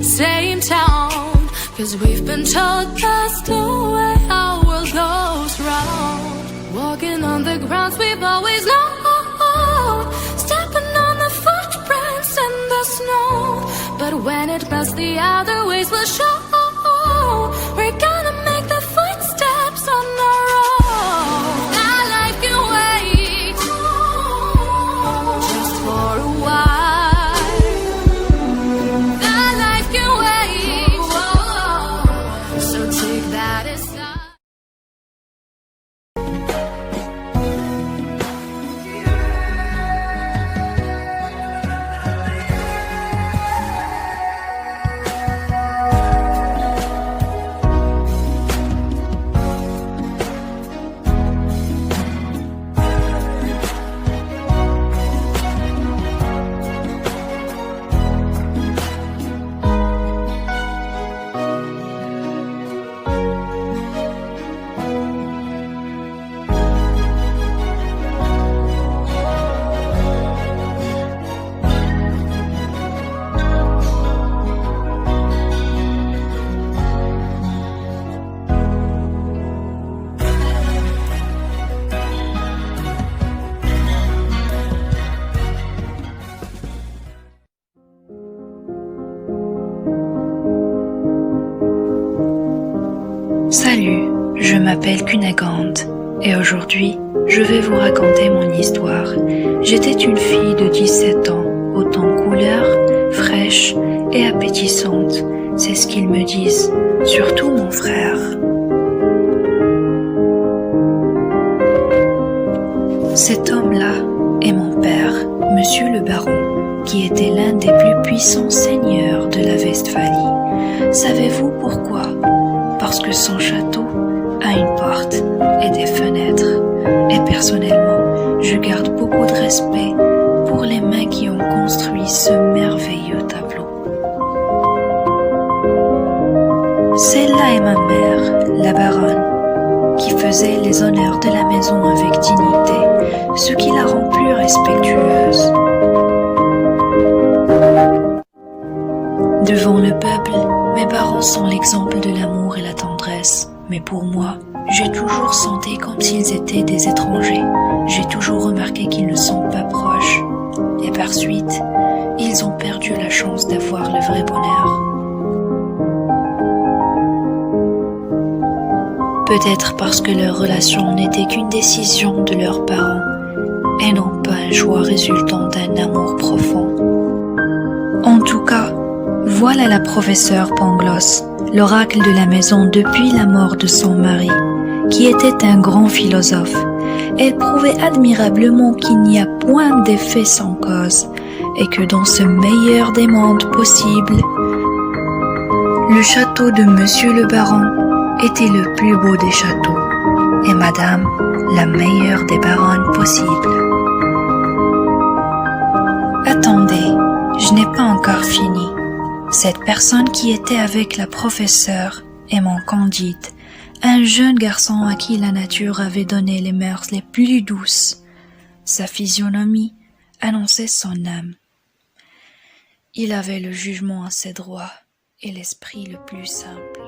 same town. Cause we've been told that's the way our world goes round. Walking on the grounds we've always known, stepping on the footprints in the snow. But when it melts, the other ways will show. We're gonna make the footsteps on our own. That life can wait just for a while. That life can wait, so take that aside. Salut, je m'appelle Cunégonde et aujourd'hui, je vais vous raconter mon histoire. J'étais une fille de 17 ans, autant couleur, fraîche et appétissante. C'est ce qu'ils me disent, surtout mon frère. Cet homme-là est mon père, Monsieur le Baron, qui était l'un des plus puissants seigneurs de la Westphalie. Savez-vous pourquoi ? Parce que son château a une porte et des fenêtres. Et personnellement, je garde beaucoup de respect pour les mains qui ont construit ce merveilleux tableau. Celle-là est ma mère, la baronne, qui faisait les honneurs de la maison avec dignité, ce qui la rend plus respectueuse. Devant le peuple, mes parents sont l'exemple de l'amour et la tendresse. Mais pour moi, j'ai toujours senti comme s'ils étaient des étrangers. J'ai toujours remarqué qu'ils ne sont pas proches. Et par suite, ils ont perdu la chance d'avoir le vrai bonheur. Peut-être parce que leur relation n'était qu'une décision de leurs parents et non pas un choix résultant d'un amour profond. En tout cas, voilà la professeure Pangloss, l'oracle de la maison depuis la mort de son mari, qui était un grand philosophe. Elle prouvait admirablement qu'il n'y a point d'effet sans cause, et que dans ce meilleur des mondes possibles, le château de Monsieur le Baron était le plus beau des châteaux, et Madame la meilleure des baronnes possibles. Attendez, je n'ai pas encore fini. Cette personne qui était avec la professeure est mon Candide, un jeune garçon à qui la nature avait donné les mœurs les plus douces. Sa physionomie annonçait son âme. Il avait le jugement assez droit et l'esprit le plus simple.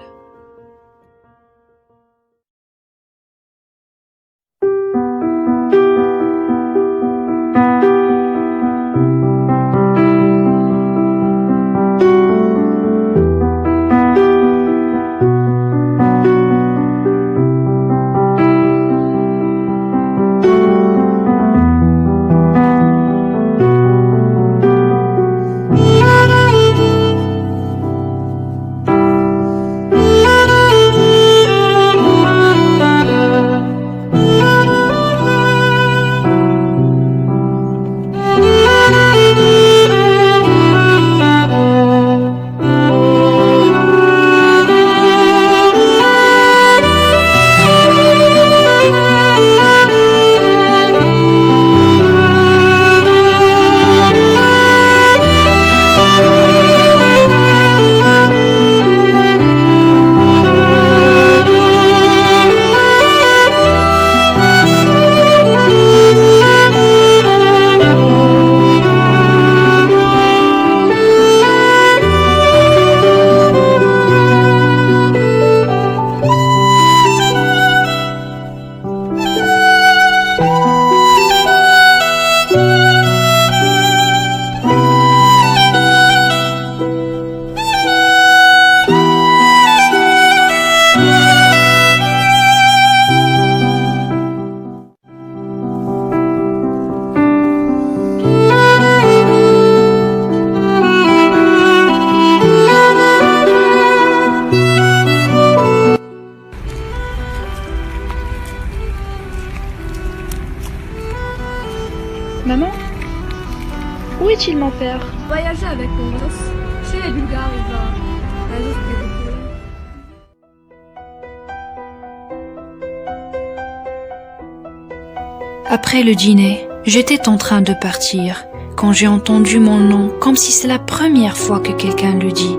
Après le dîner, j'étais en train de partir quand j'ai entendu mon nom comme si c'est la première fois que quelqu'un le dit.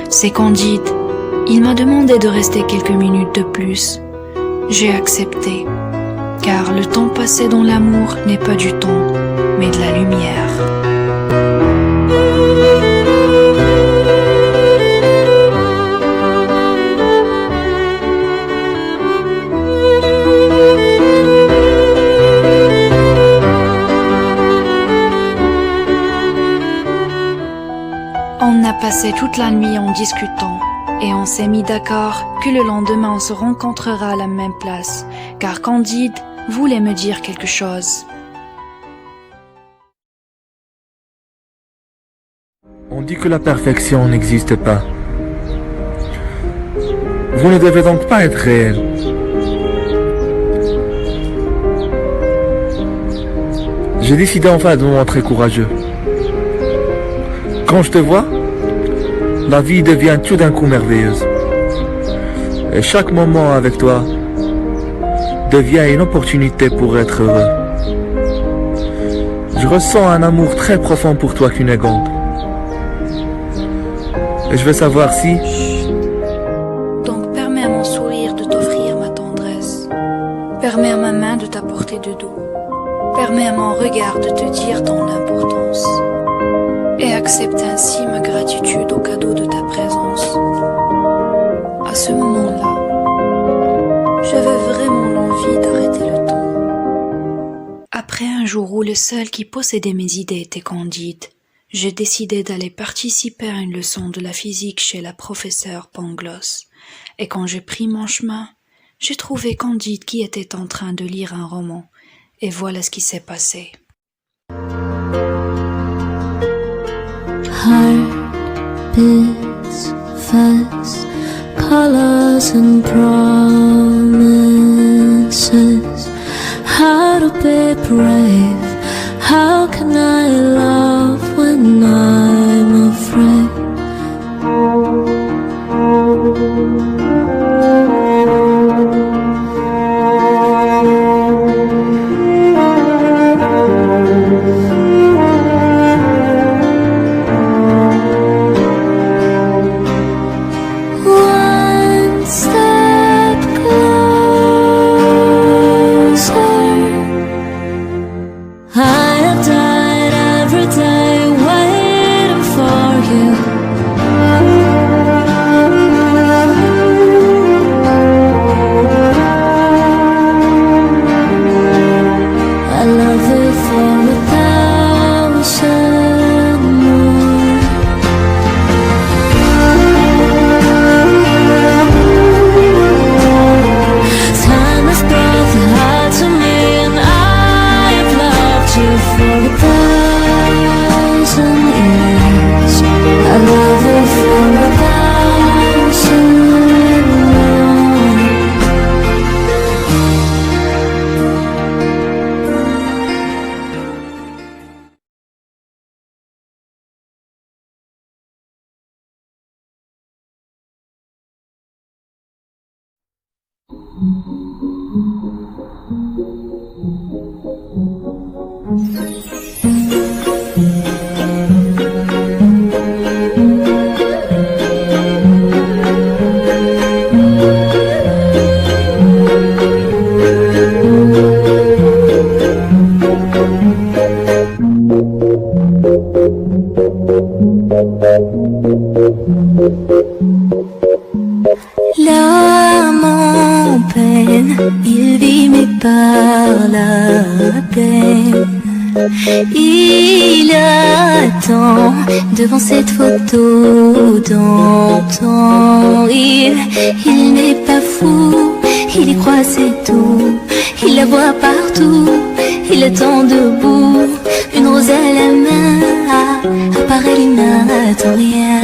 C'est Candide. Il m'a demandé de rester quelques minutes de plus. J'ai accepté, car le temps passé dans l'amour n'est pas du temps, mais de la lumière. On a passé toute la nuit en discutant et on s'est mis d'accord que le lendemain on se rencontrera à la même place, car Candide voulait me dire quelque chose. On dit que la perfection n'existe pas. Vous ne devez donc pas être réel. J'ai décidé enfin de me montrer courageux. Quand je te vois, la vie devient tout d'un coup merveilleuse. Et chaque moment avec toi devient une opportunité pour être heureux. Je ressens un amour très profond pour toi, Cunégonde. Et je veux savoir si... Donc permets à mon sourire de t'offrir ma tendresse. Permets à ma main de t'apporter de doux. Permets à mon regard de te dire ton importance. Et accepte ainsi ma gratitude au cadeau de ta présence. À ce moment-là, j'avais vraiment l'envie d'arrêter le temps. Après un jour où le seul qui possédait mes idées était Candide, j'ai décidé d'aller participer à une leçon de la physique chez la professeure Pangloss. Et quand j'ai pris mon chemin, j'ai trouvé Candide qui était en train de lire un roman. Et voilà ce qui s'est passé. Heart beats fast, colors and promises. How to be brave? How can I love when I'm afraid? L'âme en peine, il vit mais par la peine. Il attend devant cette photo d'antan. Il n'est pas fou, il y croit c'est tout. Il la voit partout, il attend debout. Une rose à la main, à part elle il n'attend rien.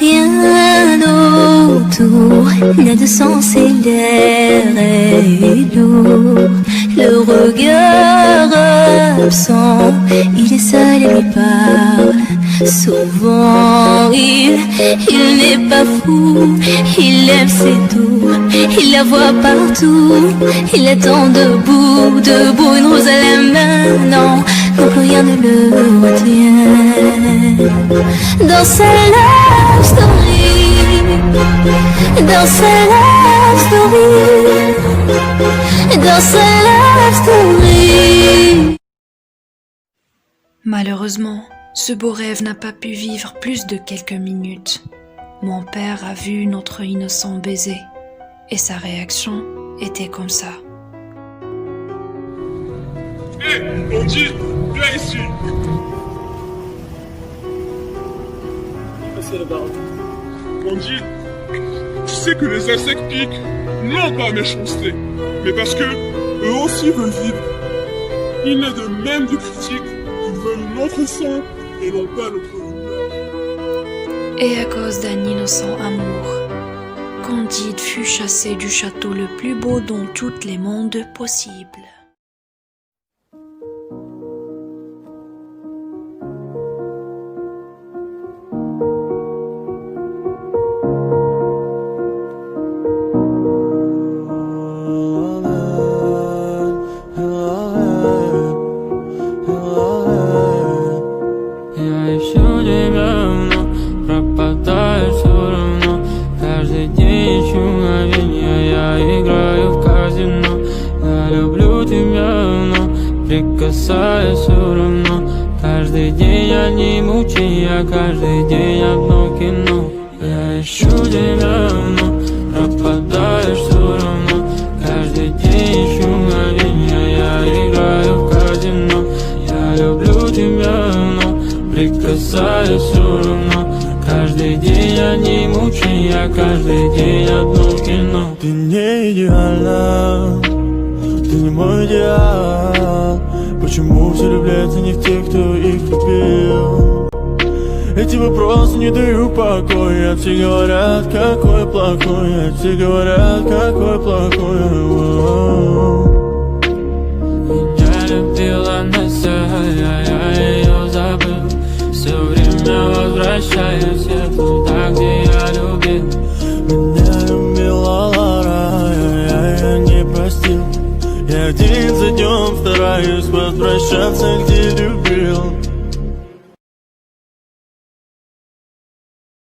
Rien autour n'a de sens et l'air est lourd. Le regard absent, il est seul et lui parle. Souvent il n'est pas fou, il aime c'est tout, il la voit partout, il attend debout, debout, une rose à la main, non, quand plus rien ne le retient. Dans sa love story, dans sa love story, dans sa love story. Malheureusement, ce beau rêve n'a pas pu vivre plus de quelques minutes. Mon père a vu notre innocent baiser et sa réaction était comme ça. Hé, Bondy, viens ici. C'est le baron. Bondy, tu sais que les insectes piquent, non par méchanceté, mais parce que eux aussi veulent vivre. Il est de même de critiques qui veulent notre sang et non pas notre vie. Et à cause d'un innocent amour, Candide fut chassé du château le plus beau dans tous les mondes possibles. Прикасаясь все равно. Каждый день одни мучи, а каждый день одно кино. Я ищу тебя, но пропадаешь все равно. Каждый день ищу мгновенья, я играю в казино. Я люблю тебя, но прикасаясь все равно. Каждый день одни мучи, а каждый день одно кино. Ты не идеальна, ты не мой идеал. Почему все влюбляются не в тех, кто их любил? Эти вопросы не дают покоя. Все говорят, какой плохой, все говорят, какой плохой. Меня любила Настя, я ее забыл. Все время возвращаюсь я туда, где я любил. Меня любила Лара, я не простил. Я день за днем стараюсь возвращаться, где любил.